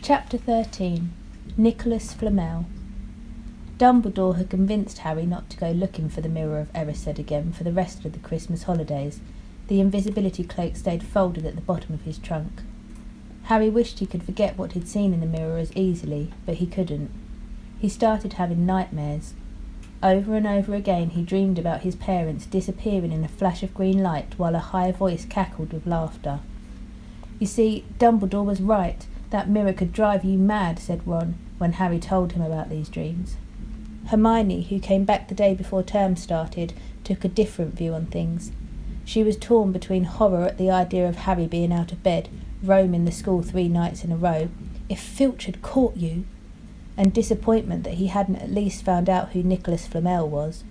Chapter 13. Nicholas Flamel. Dumbledore had convinced Harry not to go looking for the Mirror of Erised again for the rest of the Christmas holidays. The invisibility cloak stayed folded at the bottom of his trunk. Harry wished he could forget what he'd seen in the mirror as easily, but he couldn't. He started having nightmares. Over and over again he dreamed about his parents disappearing in a flash of green light while a high voice cackled with laughter. You see, Dumbledore was right. That mirror could drive you mad, said Ron, when Harry told him about these dreams. Hermione, who came back the day before term started, took a different view on things. She was torn between horror at the idea of Harry being out of bed, roaming the school 3 nights in a row, if Filch had caught you, and disappointment that he hadn't at least found out who Nicholas Flamel was.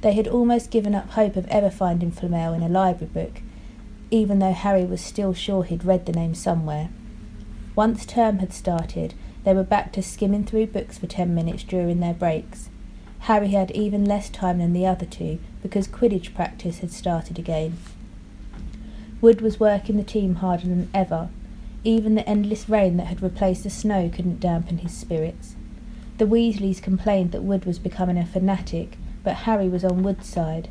They had almost given up hope of ever finding Flamel in a library book, even though Harry was still sure he'd read the name somewhere. Once term had started, they were back to skimming through books for 10 minutes during their breaks. Harry had even less time than the other two, because Quidditch practice had started again. Wood was working the team harder than ever. Even the endless rain that had replaced the snow couldn't dampen his spirits. The Weasleys complained that Wood was becoming a fanatic, but Harry was on Wood's side.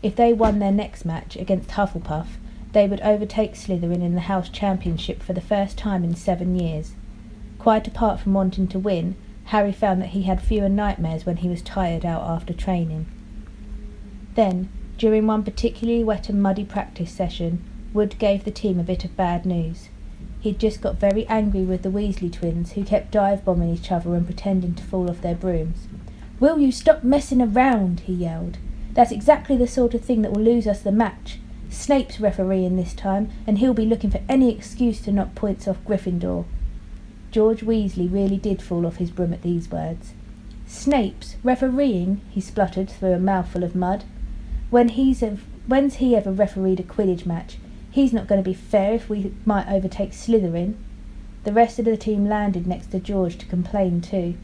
If they won their next match against Hufflepuff, they would overtake Slytherin in the House Championship for the first time in 7 years. Quite apart from wanting to win, Harry found that he had fewer nightmares when he was tired out after training. Then, during one particularly wet and muddy practice session, Wood gave the team a bit of bad news. He'd just got very angry with the Weasley twins, who kept dive-bombing each other and pretending to fall off their brooms. "Will you stop messing around?" he yelled. "That's exactly the sort of thing that will lose us the match. Snape's refereeing this time, and he'll be looking for any excuse to knock points off Gryffindor." George Weasley really did fall off his broom at these words. "Snape's refereeing?" he spluttered through a mouthful of mud. When's he ever refereed a Quidditch match? He's not going to be fair if we might overtake Slytherin." The rest of the team landed next to George to complain too.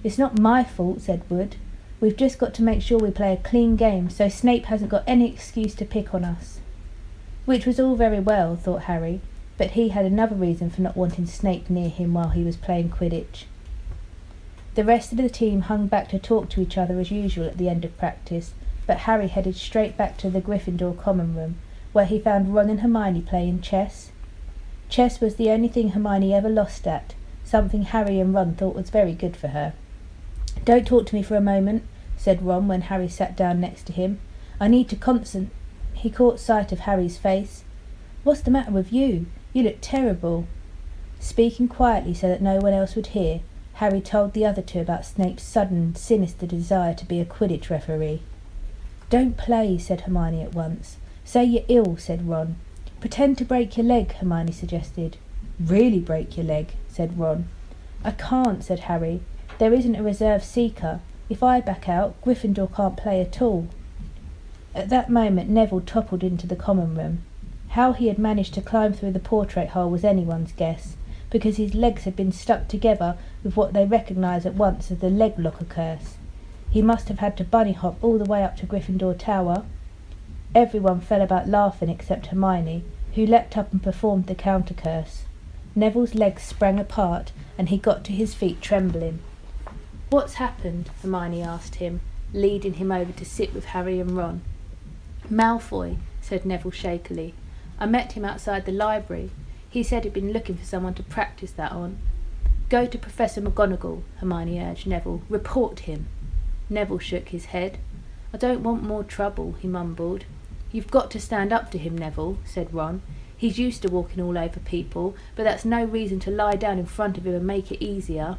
"It's not my fault," said Wood. "We've just got to make sure we play a clean game, so Snape hasn't got any excuse to pick on us." Which was all very well, thought Harry, but he had another reason for not wanting Snape near him while he was playing Quidditch. The rest of the team hung back to talk to each other as usual at the end of practice, but Harry headed straight back to the Gryffindor common room, where he found Ron and Hermione playing chess. Chess was the only thing Hermione ever lost at, something Harry and Ron thought was very good for her. "Don't talk to me for a moment," said Ron when Harry sat down next to him. "I need to concentrate." He caught sight of Harry's face. "What's the matter with you? You look terrible." Speaking quietly so that no one else would hear, Harry told the other two about Snape's sudden, sinister desire to be a Quidditch referee. "Don't play," said Hermione at once. "Say you're ill," said Ron. "Pretend to break your leg," Hermione suggested. "Really break your leg," said Ron. "I can't," said Harry. "There isn't a reserve seeker. If I back out, Gryffindor can't play at all." At that moment Neville toppled into the common room. How he had managed to climb through the portrait hole was anyone's guess, because his legs had been stuck together with what they recognised at once as the leg locker curse. He must have had to bunny hop all the way up to Gryffindor Tower. Everyone fell about laughing except Hermione, who leapt up and performed the counter curse. Neville's legs sprang apart, and he got to his feet trembling. "What's happened?" Hermione asked him, leading him over to sit with Harry and Ron. "Malfoy," said Neville shakily. "I met him outside the library. He said he'd been looking for someone to practice that on." "Go to Professor McGonagall," Hermione urged Neville. "Report him." Neville shook his head. "I don't want more trouble," he mumbled. "You've got to stand up to him, Neville," said Ron. "He's used to walking all over people, but that's no reason to lie down in front of him and make it easier."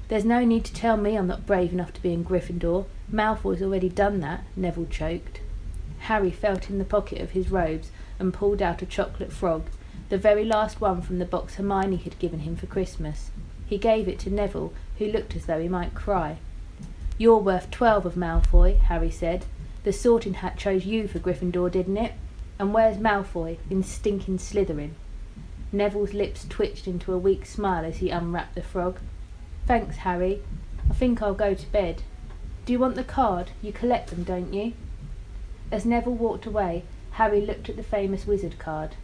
"There's no need to tell me I'm not brave enough to be in Gryffindor. Malfoy's already done that," Neville choked. Harry felt in the pocket of his robes and pulled out a chocolate frog, the very last one from the box Hermione had given him for Christmas. He gave it to Neville, who looked as though he might cry. "You're worth 12 of Malfoy," Harry said. "The Sorting Hat chose you for Gryffindor, didn't it? And where's Malfoy, in stinking Slytherin?" Neville's lips twitched into a weak smile as he unwrapped the frog. "Thanks, Harry. I think I'll go to bed. Do you want the card? You collect them, don't you?" As Neville walked away, Harry looked at the famous wizard card.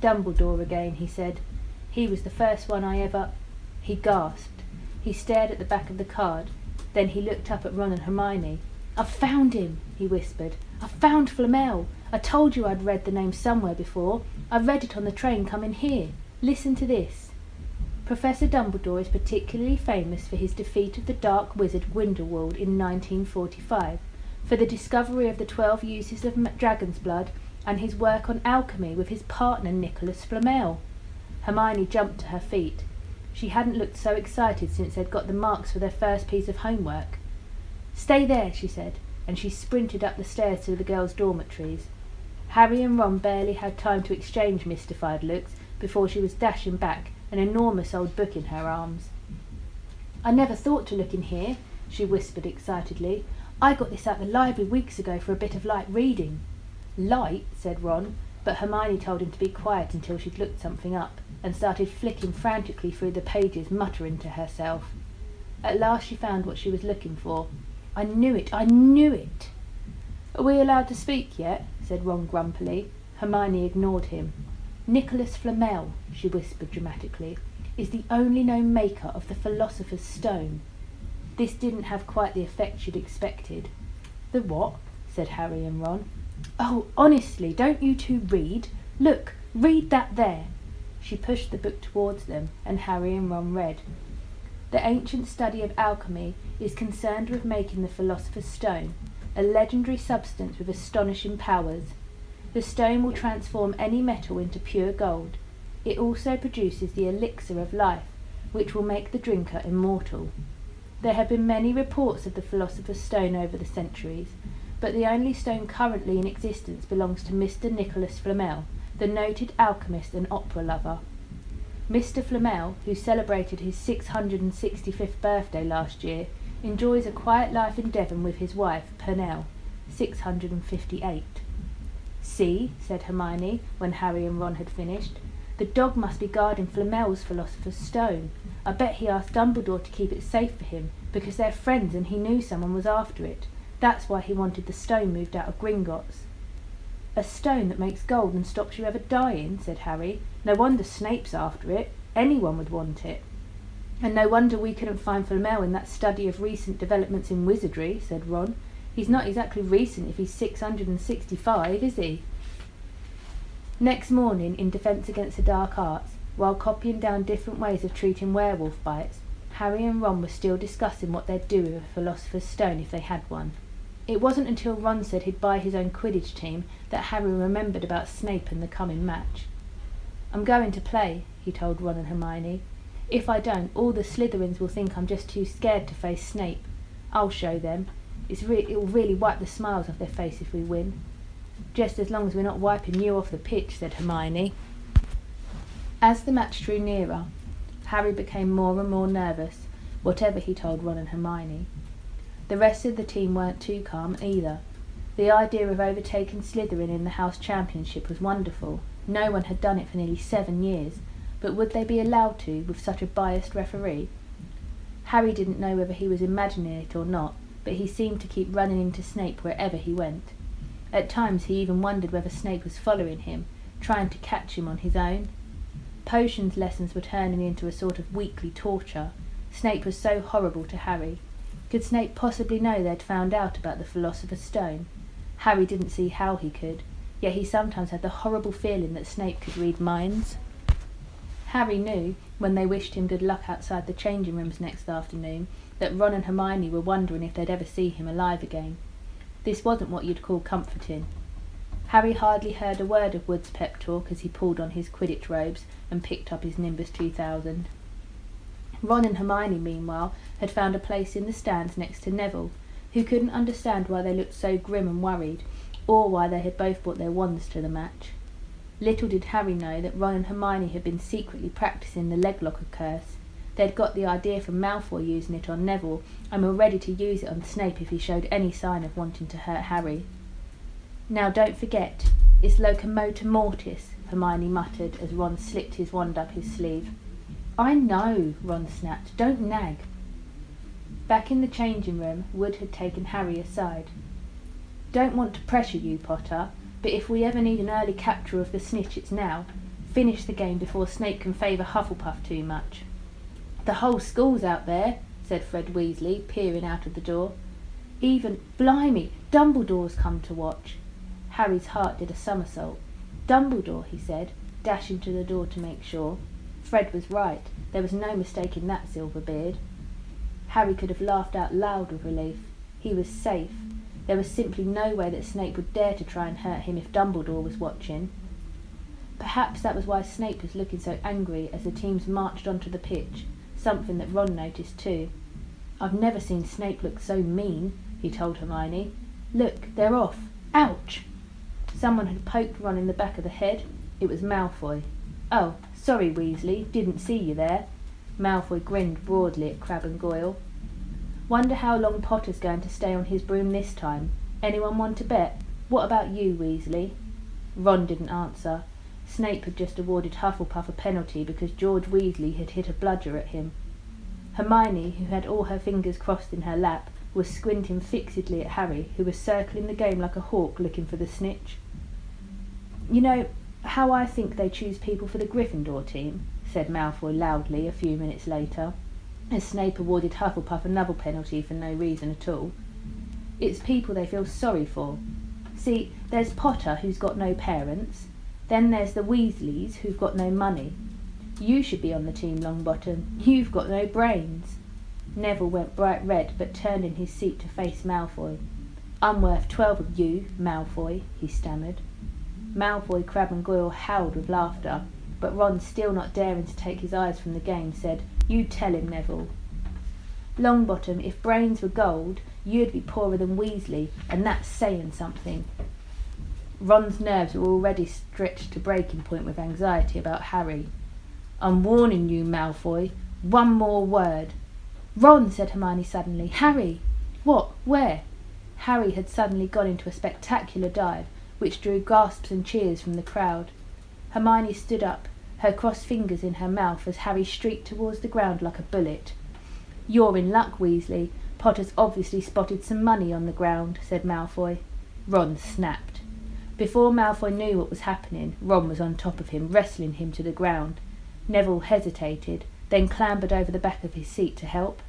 "Dumbledore again," he said. "He was the first one I ever—" He gasped. He stared at the back of the card. Then he looked up at Ron and Hermione. "I've found him," he whispered. "I've found Flamel. I told you I'd read the name somewhere before. I read it on the train coming here. Listen to this. Professor Dumbledore is particularly famous for his defeat of the dark wizard Grindelwald in 1945, for the discovery of the 12 uses of dragon's blood, and his work on alchemy with his partner Nicholas Flamel." Hermione jumped to her feet. She hadn't looked so excited since they'd got the marks for their first piece of homework. "Stay there," she said, and she sprinted up the stairs to the girls' dormitories. Harry and Ron barely had time to exchange mystified looks before she was dashing back, an enormous old book in her arms. "I never thought to look in here," she whispered excitedly. "I got this at the library weeks ago for a bit of light reading." "Light?" said Ron, but Hermione told him to be quiet until she'd looked something up, and started flicking frantically through the pages, muttering to herself. At last she found what she was looking for. "I knew it! I knew it!" "Are we allowed to speak yet?" said Ron grumpily. Hermione ignored him. "Nicholas Flamel," she whispered dramatically, "is the only known maker of the Philosopher's Stone." This didn't have quite the effect she'd expected. "The what?" said Harry and Ron. "Oh, honestly, don't you two read? Look, read that there." She pushed the book towards them, and Harry and Ron read. "The ancient study of alchemy is concerned with making the Philosopher's Stone, a legendary substance with astonishing powers. The stone will transform any metal into pure gold. It also produces the elixir of life, which will make the drinker immortal. There have been many reports of the Philosopher's Stone over the centuries, but the only stone currently in existence belongs to Mr. Nicholas Flamel, the noted alchemist and opera lover. Mr. Flamel, who celebrated his 665th birthday last year, enjoys a quiet life in Devon with his wife, Pernell, 658. "See," said Hermione, when Harry and Ron had finished. "The dog must be guarding Flamel's Philosopher's Stone. I bet he asked Dumbledore to keep it safe for him, because they're friends and he knew someone was after it. That's why he wanted the stone moved out of Gringotts." "A stone that makes gold and stops you ever dying," said Harry. "No wonder Snape's after it. Anyone would want it." "And no wonder we couldn't find Flamel in that study of recent developments in wizardry," said Ron. "He's not exactly recent if he's 665, is he?" Next morning, in Defence Against the Dark Arts, while copying down different ways of treating werewolf bites, Harry and Ron were still discussing what they'd do with a Philosopher's Stone if they had one. It wasn't until Ron said he'd buy his own Quidditch team that Harry remembered about Snape and the coming match. "I'm going to play," he told Ron and Hermione. "If I don't, all the Slytherins will think I'm just too scared to face Snape. I'll show them. It'll really wipe the smiles off their face if we win." "Just as long as we're not wiping you off the pitch," said Hermione. As the match drew nearer, Harry became more and more nervous, whatever he told Ron and Hermione. The rest of the team weren't too calm either. The idea of overtaking Slytherin in the House Championship was wonderful. No one had done it for nearly 7 years, but would they be allowed to with such a biased referee? Harry didn't know whether he was imagining it or not, but he seemed to keep running into Snape wherever he went. At times he even wondered whether Snape was following him, trying to catch him on his own. Potions lessons were turning into a sort of weekly torture. Snape was so horrible to Harry. Could Snape possibly know they'd found out about the Philosopher's Stone? Harry didn't see how he could, yet he sometimes had the horrible feeling that Snape could read minds. Harry knew, when they wished him good luck outside the changing rooms next afternoon, that Ron and Hermione were wondering if they'd ever see him alive again. This wasn't what you'd call comforting. Harry hardly heard a word of Wood's pep talk as he pulled on his Quidditch robes and picked up his Nimbus 2000. Ron and Hermione, meanwhile, had found a place in the stands next to Neville, who couldn't understand why they looked so grim and worried, or why they had both brought their wands to the match. Little did Harry know that Ron and Hermione had been secretly practising the leglocker curse. They'd got the idea from Malfoy using it on Neville, and were ready to use it on Snape if he showed any sign of wanting to hurt Harry. "Now don't forget, it's locomotor mortis," Hermione muttered as Ron slipped his wand up his sleeve. "I know," Ron snapped. "Don't nag." Back in the changing room, Wood had taken Harry aside. "Don't want to pressure you, Potter, but if we ever need an early capture of the snitch, it's now. Finish the game before Snape can favour Hufflepuff too much." "The whole school's out there," said Fred Weasley, peering out of the door. "Even, blimey, Dumbledore's come to watch." Harry's heart did a somersault. "Dumbledore," he said, dashing to the door to make sure. Fred was right. There was no mistaking that silver beard. Harry could have laughed out loud with relief. He was safe. There was simply no way that Snape would dare to try and hurt him if Dumbledore was watching. Perhaps that was why Snape was looking so angry as the teams marched onto the pitch, something that Ron noticed too. "I've never seen Snape look so mean," he told Hermione. "Look, they're off. Ouch!" Someone had poked Ron in the back of the head. It was Malfoy. "Oh, sorry, Weasley, didn't see you there." Malfoy grinned broadly at Crabbe and Goyle. "Wonder how long Potter's going to stay on his broom this time. Anyone want to bet? What about you, Weasley?" Ron didn't answer. Snape had just awarded Hufflepuff a penalty because George Weasley had hit a bludger at him. Hermione, who had all her fingers crossed in her lap, was squinting fixedly at Harry, who was circling the game like a hawk looking for the snitch. "You know how I think they choose people for the Gryffindor team?" said Malfoy loudly a few minutes later, as Snape awarded Hufflepuff another penalty for no reason at all. "It's people they feel sorry for. See, there's Potter, who's got no parents. Then there's the Weasleys, who've got no money. You should be on the team, Longbottom. You've got no brains." Neville went bright red, but turned in his seat to face Malfoy. "I'm worth 12 of you, Malfoy," he stammered. Malfoy, Crabbe and Goyle howled with laughter, but Ron, still not daring to take his eyes from the game, said, "You tell him, Neville." "Longbottom, if brains were gold, you'd be poorer than Weasley, and that's saying something." Ron's nerves were already stretched to breaking point with anxiety about Harry. "I'm warning you, Malfoy. One more word." "Ron," said Hermione suddenly. "Harry!" "What? Where?" Harry had suddenly gone into a spectacular dive, which drew gasps and cheers from the crowd. Hermione stood up, her crossed fingers in her mouth as Harry streaked towards the ground like a bullet. "You're in luck, Weasley. Potter's obviously spotted some money on the ground," said Malfoy. Ron snapped. Before Malfoy knew what was happening, Ron was on top of him, wrestling him to the ground. Neville hesitated, then clambered over the back of his seat to help.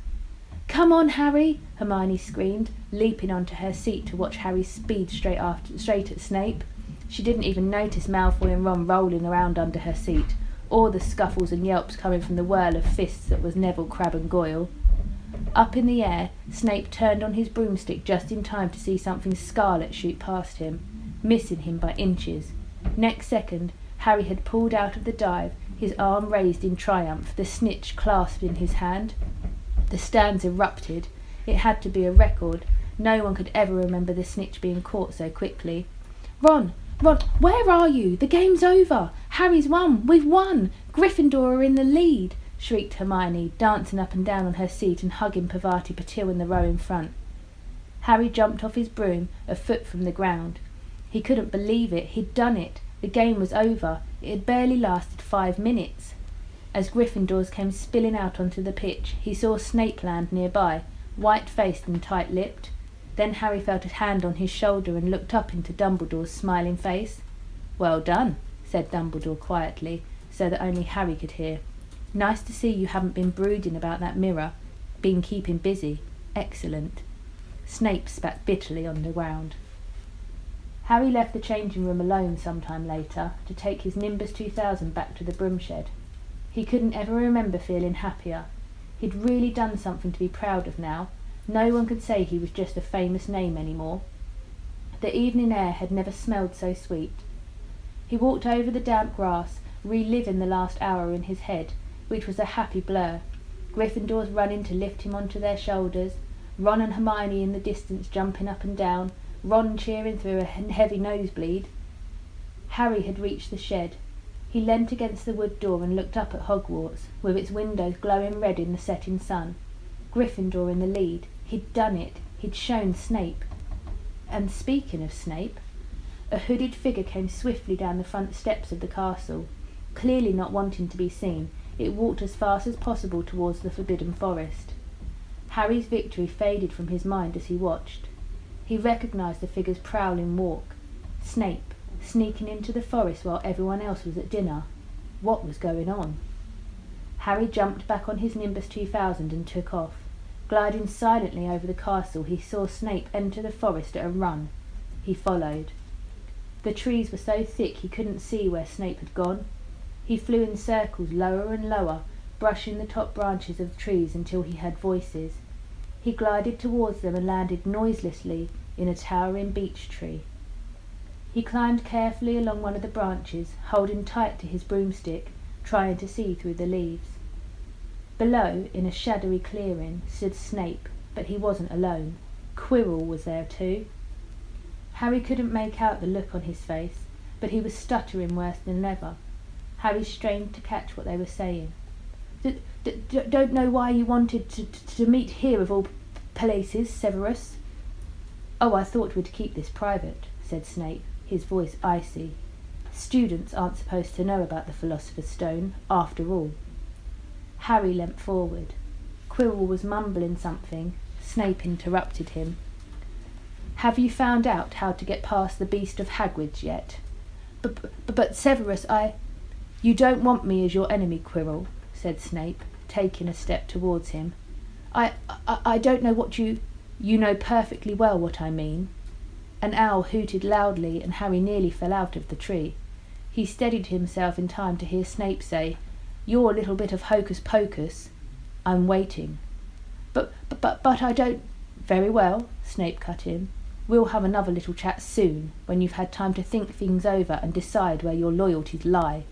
"Come on, Harry!" Hermione screamed, leaping onto her seat to watch Harry speed straight at Snape. She didn't even notice Malfoy and Ron rolling around under her seat, or the scuffles and yelps coming from the whirl of fists that was Neville, Crabbe and Goyle. Up in the air, Snape turned on his broomstick just in time to see something scarlet shoot past him, missing him by inches. Next second, Harry had pulled out of the dive, his arm raised in triumph, the snitch clasped in his hand. The stands erupted. It had to be a record. No one could ever remember the snitch being caught so quickly. "Ron! Ron! Where are you? The game's over! Harry's won! We've won! Gryffindor are in the lead!" shrieked Hermione, dancing up and down on her seat and hugging Parvati Patil in the row in front. Harry jumped off his broom, a foot from the ground. He couldn't believe it. He'd done it. The game was over. It had barely lasted 5 minutes. As Gryffindors came spilling out onto the pitch, he saw Snape land nearby, white-faced and tight-lipped. Then Harry felt a hand on his shoulder and looked up into Dumbledore's smiling face. "Well done," said Dumbledore quietly, so that only Harry could hear. "Nice to see you haven't been brooding about that mirror. Been keeping busy. Excellent." Snape spat bitterly on the ground. Harry left the changing room alone some time later to take his Nimbus 2000 back to the broom shed. He couldn't ever remember feeling happier. He'd really done something to be proud of now. No one could say he was just a famous name anymore. The evening air had never smelled so sweet. He walked over the damp grass, reliving the last hour in his head, which was a happy blur. Gryffindors running to lift him onto their shoulders, Ron and Hermione in the distance jumping up and down, Ron cheering through a heavy nosebleed. Harry had reached the shed. He leant against the wood door and looked up at Hogwarts, with its windows glowing red in the setting sun. Gryffindor in the lead. He'd done it. He'd shown Snape. And speaking of Snape, a hooded figure came swiftly down the front steps of the castle. Clearly not wanting to be seen, it walked as fast as possible towards the Forbidden Forest. Harry's victory faded from his mind as he watched. He recognised the figure's prowling walk. Snape, sneaking into the forest while everyone else was at dinner. What was going on? Harry jumped back on his Nimbus 2000 and took off. Gliding silently over the castle, he saw Snape enter the forest at a run. He followed. The trees were so thick he couldn't see where Snape had gone. He flew in circles lower and lower, brushing the top branches of the trees until he heard voices. He glided towards them and landed noiselessly in a towering beech tree. He climbed carefully along one of the branches, holding tight to his broomstick, trying to see through the leaves. Below, in a shadowy clearing, stood Snape, but he wasn't alone. Quirrell was there too. Harry couldn't make out the look on his face, but he was stuttering worse than ever. Harry strained to catch what they were saying. Don't know why you wanted to meet here of all places, Severus." "Oh, I thought we'd keep this private," said Snape, his voice icy. "Students aren't supposed to know about the Philosopher's Stone, after all." Harry leant forward. Quirrell was mumbling something. Snape interrupted him. "Have you found out how to get past the Beast of Hagrid's yet?" But Severus, You don't want me as your enemy, Quirrell," said Snape, taking a step towards him. I don't know what you know perfectly well what I mean." An owl hooted loudly and Harry nearly fell out of the tree. He steadied himself in time to hear Snape say, "Your little bit of hocus pocus. I'm waiting." But I don't—" "Very well," Snape cut in. "We'll have another little chat soon, when you've had time to think things over and decide where your loyalties lie."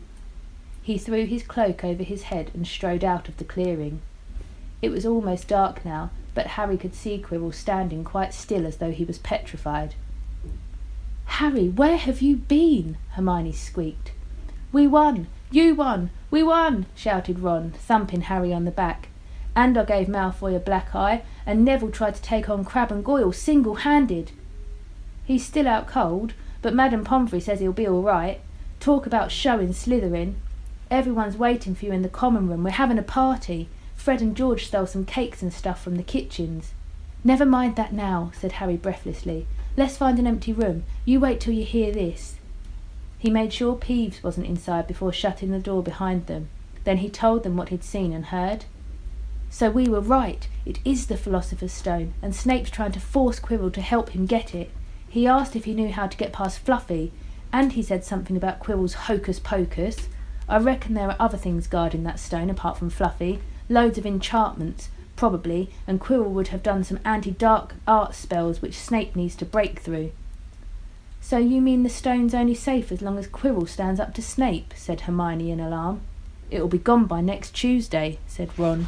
He threw his cloak over his head and strode out of the clearing. It was almost dark now, but Harry could see Quirrell standing quite still as though he was petrified. "Harry, where have you been?" Hermione squeaked. "We won! You won! We won!" shouted Ron, thumping Harry on the back. "And I gave Malfoy a black eye, and Neville tried to take on Crabbe and Goyle single-handed." "He's still out cold, but Madame Pomfrey says he'll be all right. Talk about showing Slytherin. Everyone's waiting for you in the common room. We're having a party. Fred and George stole some cakes and stuff from the kitchens." "Never mind that now," said Harry breathlessly. "Let's find an empty room. You wait till you hear this." He made sure Peeves wasn't inside before shutting the door behind them. Then he told them what he'd seen and heard. "So we were right. It is the Philosopher's Stone, and Snape's trying to force Quirrell to help him get it. He asked if he knew how to get past Fluffy, and he said something about Quirrell's hocus pocus. I reckon there are other things guarding that stone apart from Fluffy. Loads of enchantments, probably, and Quirrell would have done some anti-dark art spells which Snape needs to break through." "So you mean the stone's only safe as long as Quirrell stands up to Snape?" said Hermione in alarm. "It'll be gone by next Tuesday," said Ron.